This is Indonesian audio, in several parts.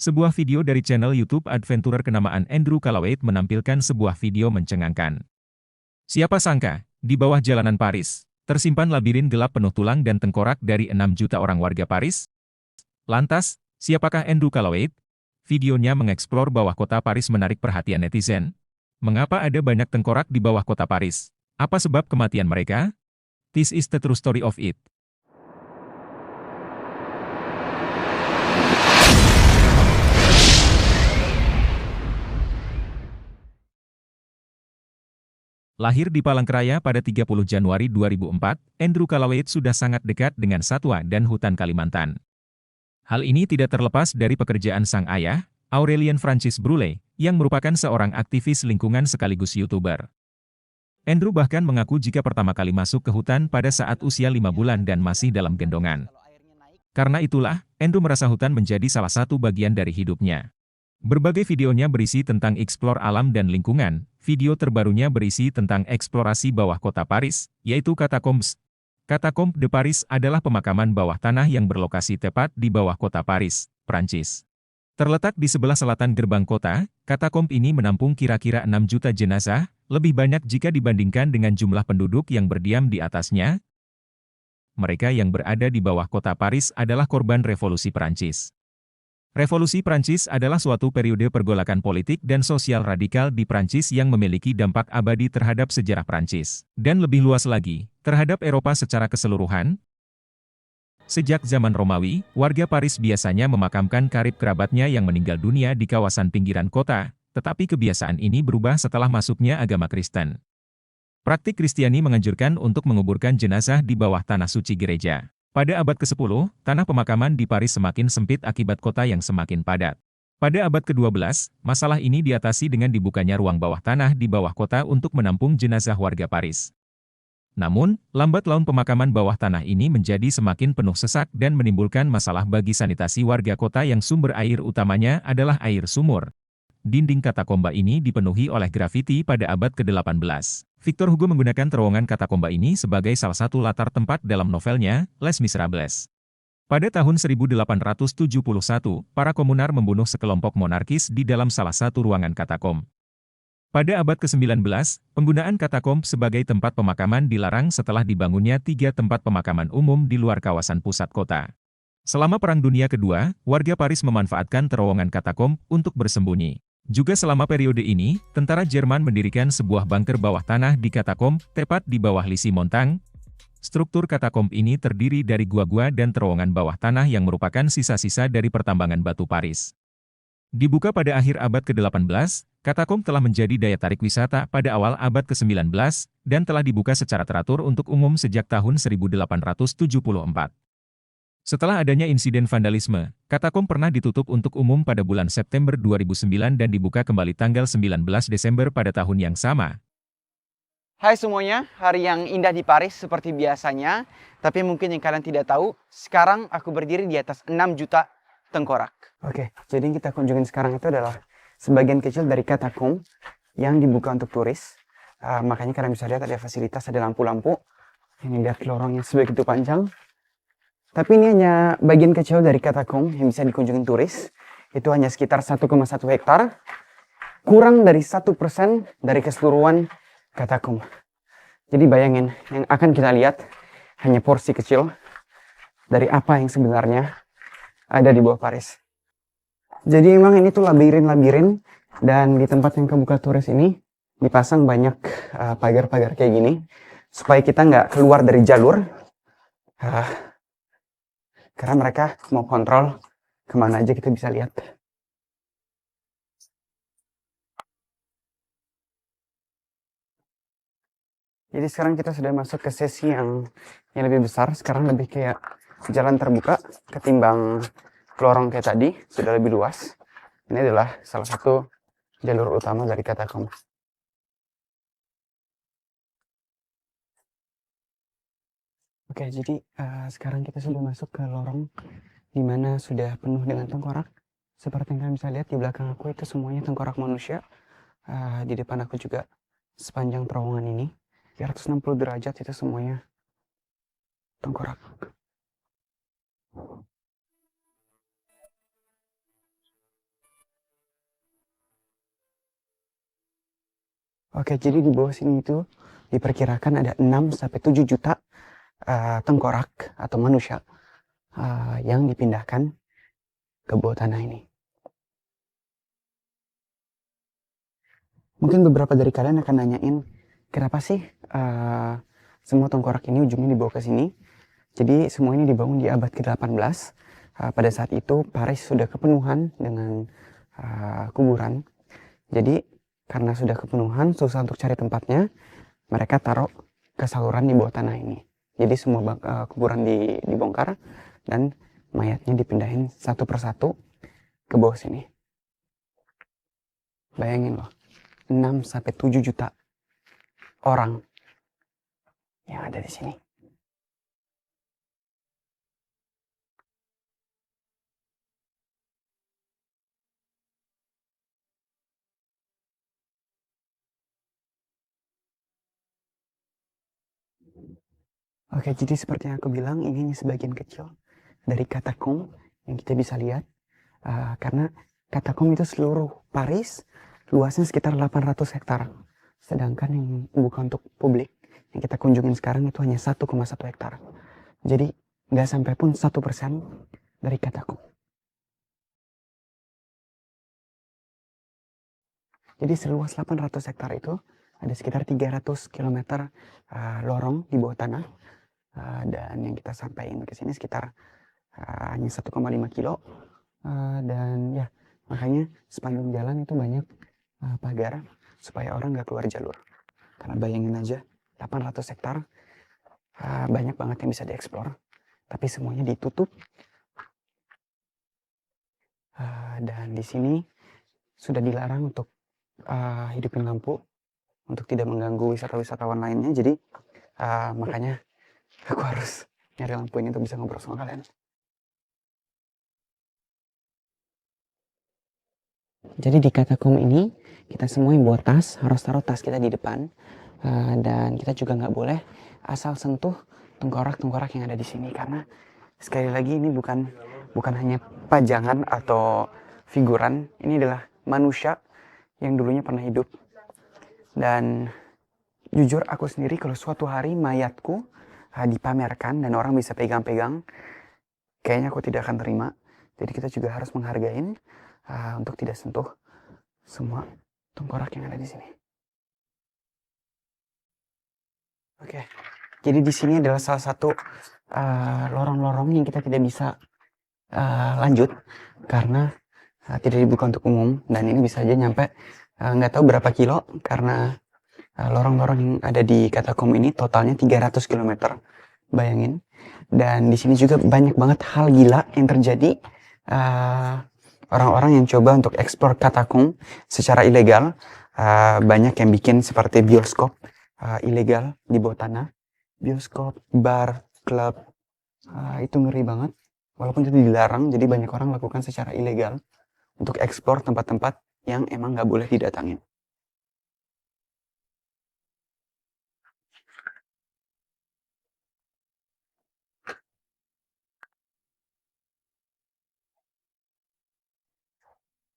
Sebuah video dari channel YouTube adventurer kenamaan Andrew Calloway menampilkan sebuah video mencengangkan. Siapa sangka, di bawah jalanan Paris, tersimpan labirin gelap penuh tulang dan tengkorak dari 6 juta orang warga Paris? Lantas, siapakah Andrew Calloway? Videonya mengeksplor bawah kota Paris menarik perhatian netizen. Mengapa ada banyak tengkorak di bawah kota Paris? Apa sebab kematian mereka? This is the true story of it. Lahir di Palangkaraya pada 30 Januari 2004, Andrew Calloway sudah sangat dekat dengan satwa dan hutan Kalimantan. Hal ini tidak terlepas dari pekerjaan sang ayah, Aurélien Francis Brulé, yang merupakan seorang aktivis lingkungan sekaligus YouTuber. Andrew bahkan mengaku jika pertama kali masuk ke hutan pada saat usia 5 bulan dan masih dalam gendongan. Karena itulah, Andrew merasa hutan menjadi salah satu bagian dari hidupnya. Berbagai videonya berisi tentang eksplor alam dan lingkungan. Video terbarunya berisi tentang eksplorasi bawah kota Paris, yaitu Catacombs. Catacombes de Paris adalah pemakaman bawah tanah yang berlokasi tepat di bawah kota Paris, Prancis. Terletak di sebelah selatan gerbang kota, Catacombes ini menampung kira-kira 6 juta jenazah, lebih banyak jika dibandingkan dengan jumlah penduduk yang berdiam di atasnya. Mereka yang berada di bawah kota Paris adalah korban revolusi Prancis. Revolusi Prancis adalah suatu periode pergolakan politik dan sosial radikal di Prancis yang memiliki dampak abadi terhadap sejarah Prancis, dan lebih luas lagi, terhadap Eropa secara keseluruhan. Sejak zaman Romawi, warga Paris biasanya memakamkan karib kerabatnya yang meninggal dunia di kawasan pinggiran kota, tetapi kebiasaan ini berubah setelah masuknya agama Kristen. Praktik Kristiani menganjurkan untuk menguburkan jenazah di bawah tanah suci gereja. Pada abad ke-10, tanah pemakaman di Paris semakin sempit akibat kota yang semakin padat. Pada abad ke-12, masalah ini diatasi dengan dibukanya ruang bawah tanah di bawah kota untuk menampung jenazah warga Paris. Namun, lambat laun pemakaman bawah tanah ini menjadi semakin penuh sesak dan menimbulkan masalah bagi sanitasi warga kota yang sumber air utamanya adalah air sumur. Dinding katakomba ini dipenuhi oleh grafiti pada abad ke-18. Victor Hugo menggunakan terowongan katakomba ini sebagai salah satu latar tempat dalam novelnya, Les Miserables. Pada tahun 1871, para komunar membunuh sekelompok monarkis di dalam salah satu ruangan katakom. Pada abad ke-19, penggunaan katakom sebagai tempat pemakaman dilarang setelah dibangunnya 3 tempat pemakaman umum di luar kawasan pusat kota. Selama Perang Dunia Kedua, warga Paris memanfaatkan terowongan katakom untuk bersembunyi. Juga selama periode ini, tentara Jerman mendirikan sebuah bunker bawah tanah di katakom, tepat di bawah Lisi Montang. Struktur katakom ini terdiri dari gua-gua dan terowongan bawah tanah yang merupakan sisa-sisa dari pertambangan batu Paris. Dibuka pada akhir abad ke-18, katakom telah menjadi daya tarik wisata pada awal abad ke-19, dan telah dibuka secara teratur untuk umum sejak tahun 1874. Setelah adanya insiden vandalisme, katakom pernah ditutup untuk umum pada bulan September 2009 dan dibuka kembali tanggal 19 Desember pada tahun yang sama. Hai semuanya, hari yang indah di Paris seperti biasanya. Tapi mungkin yang kalian tidak tahu, sekarang aku berdiri di atas 6 juta tengkorak. Oke, jadi yang kita kunjungin sekarang itu adalah sebagian kecil dari katakom yang dibuka untuk turis. Makanya kalian bisa lihat ada fasilitas, ada lampu-lampu. Ini lihat lorongnya sebegitu panjang. Tapi ini hanya bagian kecil dari katakom yang bisa dikunjungi turis. Itu hanya sekitar 1,1 hektar. Kurang dari 1% dari keseluruhan katakom. Jadi bayangin, yang akan kita lihat hanya porsi kecil dari apa yang sebenarnya ada di bawah Paris. Jadi emang ini tuh labirin-labirin. Dan di tempat yang kebuka turis ini dipasang banyak pagar-pagar kayak gini. Supaya kita nggak keluar dari jalur. Karena mereka mau kontrol kemana aja kita bisa lihat. Jadi sekarang kita sudah masuk ke sesi yang lebih besar. Sekarang lebih kayak jalan terbuka ketimbang lorong kayak tadi. Sudah lebih luas. Ini adalah salah satu jalur utama dari katakom. Oke, jadi sekarang kita sudah masuk ke lorong di mana sudah penuh dengan tengkorak. Seperti yang kalian bisa lihat di belakang aku itu semuanya tengkorak manusia. Di depan aku juga sepanjang terowongan ini 360 derajat itu semuanya tengkorak. Oke, jadi di bawah sini itu diperkirakan ada 6 sampai 7 juta tengkorak atau manusia yang dipindahkan ke bawah tanah ini. Mungkin beberapa dari kalian akan nanyain, kenapa sih semua tengkorak ini ujungnya dibawa ke sini? Jadi semua ini dibangun di abad ke-18. Pada saat itu Paris sudah kepenuhan dengan kuburan. Jadi karena sudah kepenuhan, susah untuk cari tempatnya, mereka taruh ke saluran di bawah tanah ini. Jadi semua kuburan dibongkar dan mayatnya dipindahin satu persatu ke bawah sini. Bayangin loh, 6 sampai 7 juta orang yang ada di sini. Oke, jadi seperti yang aku bilang, ini hanya sebagian kecil dari katakom yang kita bisa lihat. Karena katakom itu seluruh Paris, luasnya sekitar 800 hektar. Sedangkan yang bukan untuk publik, yang kita kunjungin sekarang itu hanya 1,1 hektar. Jadi nggak sampai pun 1% dari katakom. Jadi seluas 800 hektar itu ada sekitar 300 km lorong di bawah tanah. Dan yang kita sampaikan ke sini sekitar hanya 1,5 kilo. Dan ya, makanya sepanjang jalan itu banyak pagar supaya orang nggak keluar jalur. Karena bayangin aja, 800 hektar, banyak banget yang bisa dieksplor. Tapi semuanya ditutup. Dan di sini sudah dilarang untuk hidupin lampu untuk tidak mengganggu wisatawan lainnya. Jadi makanya aku harus nyari lampu ini untuk bisa ngobrol sama kalian. Jadi di katakom ini kita semua yang bawa tas harus taruh tas kita di depan, dan kita juga nggak boleh asal sentuh tengkorak-tengkorak yang ada di sini, karena sekali lagi ini bukan hanya pajangan atau figuran, ini adalah manusia yang dulunya pernah hidup. Dan jujur aku sendiri kalau suatu hari mayatku dipamerkan dan orang bisa pegang-pegang, kayaknya aku tidak akan terima. Jadi kita juga harus menghargain untuk tidak sentuh semua tengkorak yang ada di sini. Oke, jadi di sini adalah salah satu lorong-lorong yang kita tidak bisa lanjut karena tidak dibuka untuk umum, dan ini bisa aja nyampe nggak tahu berapa kilo, karena lorong-lorong yang ada di katakom ini totalnya 300 km. Bayangin. Dan di sini juga banyak banget hal gila yang terjadi. Orang-orang yang coba untuk ekspor katakom secara ilegal. Banyak yang bikin seperti bioskop ilegal di bawah tanah. Bioskop, bar, klub. Itu ngeri banget. Walaupun itu dilarang, jadi banyak orang lakukan secara ilegal untuk ekspor tempat-tempat yang emang nggak boleh didatangin.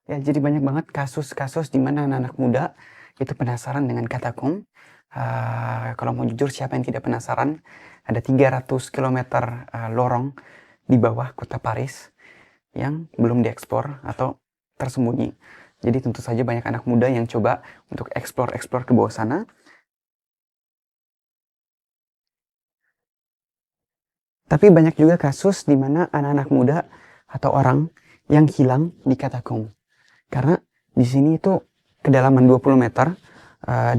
Ya, jadi banyak banget kasus-kasus di mana anak-anak muda itu penasaran dengan katakom. Kalau mau jujur, siapa yang tidak penasaran? Ada 300 km lorong di bawah kota Paris yang belum diekspor atau tersembunyi. Jadi tentu saja banyak anak muda yang coba untuk eksplor ke bawah sana. Tapi banyak juga kasus di mana anak-anak muda atau orang yang hilang di katakom. Karena di sini itu kedalaman 20 meter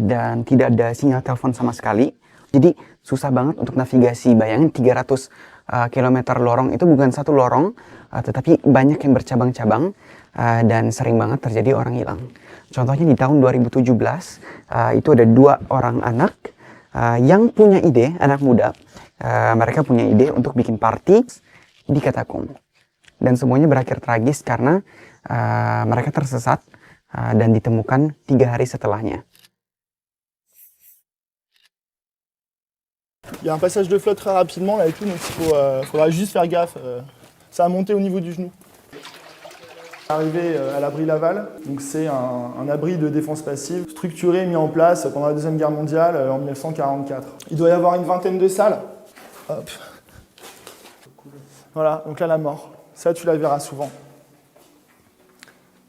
dan tidak ada sinyal telepon sama sekali. Jadi susah banget untuk navigasi. Bayangin 300 km lorong itu bukan satu lorong, tetapi banyak yang bercabang-cabang dan sering banget terjadi orang hilang. Contohnya di tahun 2017 itu ada 2 orang anak yang punya ide, anak muda. Mereka punya ide untuk bikin party di katakom. Dan semuanya berakhir tragis karena mereka tersesat dan ditemukan 3 hari setelahnya. Il y a un passage de flotte très rapidement là et tout, donc il faudra juste faire gaffe. Ça a monté au niveau du genou. Arrivé à l'abri Laval, donc c'est un abri de défense passive structuré, mis en place pendant la Deuxième Guerre mondiale en 1944. Il doit y avoir une vingtaine de salles. Hop. Voilà, donc là la mort. Ça tu la verras souvent.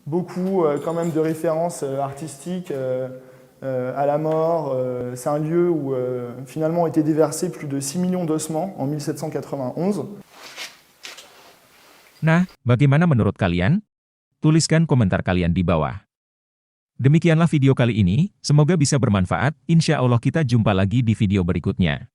Beaucoup quand même de références artistiques à la mort. C'est un lieu où finalement ont été déversés plus de 6 millions d'ossements en 1791. Nah, bagaimana menurut kalian? Tuliskan komentar kalian di bawah. Demikianlah video kali ini, semoga bisa bermanfaat, insya Allah kita jumpa lagi di video berikutnya.